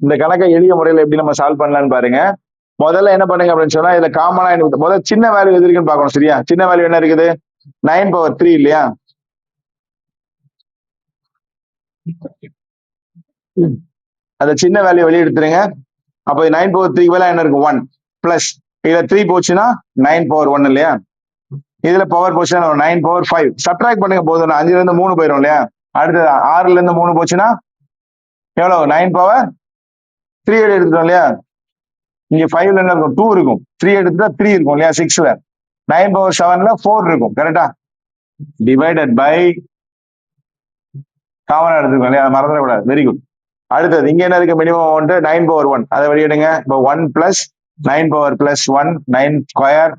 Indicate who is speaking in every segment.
Speaker 1: இந்த கணக்கை எளிய முறையில எப்படி நம்ம சால்வ் பண்ணலாம்னு பாருங்க. முதல்ல என்ன பண்ணுங்க அப்படின்னு சொன்னா, இதுல காமனா முதல்ல சின்ன வேல்யூ எது இருக்குன்னு பார்க்கணும். சரியா? சின்ன வேல்யூ என்ன இருக்குது? 9/3 இல்லையா? அந்த சின்ன வேல்யூ வெளியே எடுத்துருங்க. அப்போ 9/3 வேலை என்ன இருக்கு? 1 பிளஸ் இதுல 3 போச்சுன்னா 9/1 இல்லையா? இதுல பவர் போச்சுன்னா 9/5. சப்ட்ராக்ட் பண்ணுங்க போதும். 5ல இருந்து 3 போயிடும் இல்லையா? அடுத்தது 6ல இருந்து 3 போச்சுன்னா எவ்வளவு? 9/3 எடுத்துட்டோம் இல்லையா? இங்க 5ல என்ன இருக்கும்? 2 இருக்கும். 3 எடுத்துட்டா 3 இருக்கும் இல்லையா? 6ல 9/7ல 4 இருக்கும். கரெக்டா? டிவைடட் பை காமனா எடுத்துக்கோங்க இல்லையா? மறந்துடக்கூடாது. Very good. அடுத்தது இங்க என்ன இருக்கு? Minimum amount 9/1. அதை வெளியிடுங்க. இப்போ 1 பிளஸ் 9/+1 9 ஸ்கொயர்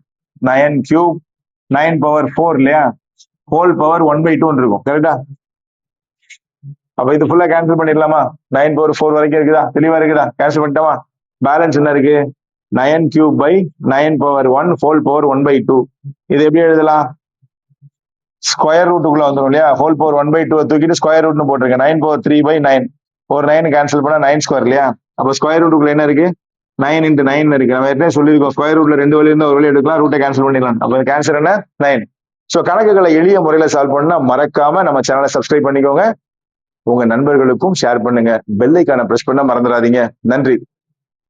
Speaker 1: 9 கியூப் 9/4 இல்லையா? ஹோல் பவர் 1/2 இருக்கும். கரெக்டா? அப்ப இது ஃபுல்லா கேன்சல் பண்ணிடலாமா? 9/4 வரைக்கும் இருக்குதா? தெளிவா இருக்குதா? கேன்சல் பண்ணிட்டோமா? பேலன்ஸ் என்ன இருக்கு? 9 கியூப் பை 9/1 ஹோல் பவர் 1/2. இது எப்படி எழுதலாம்? ஸ்கொயர் ரூட்டுக்குள்ள வந்துடும் இல்லையா? ஹோல் பவர் 1/2 தூக்கிட்டு ஸ்கொயர் ரூட்னு போட்டிருக்கேன். 9/3/9 ஒரு 9 கேன்சல் பண்ணா 9 ஸ்கொயர் இல்லையா? அப்ப ஸ்கொயர் ரூட்டுக்குள்ள என்ன இருக்கு? 9 × 9 இருக்கு. நம்ம ஏற்கனவே சொல்லியிருக்கோம், ஸ்கொயர் ரூட்ல 2 வழி இருந்தா ஒரு வழி எடுக்கலாம், ரூட்டை கேன்சல் பண்ணிடலாம். அப்ப கேன்சல் என்ன? 9. ஸோ கணக்குகளை எளிய முறையில சால்வ் பண்ணா மறக்காம நம்ம சேனலை சப்ஸ்கிரைப் பண்ணிக்கோங்க. உங்க நண்பர்களுக்கும் ஷேர் பண்ணுங்க. பெல் ஐகானை பிரஸ் பண்ண மறந்துடாதீங்க. நன்றி.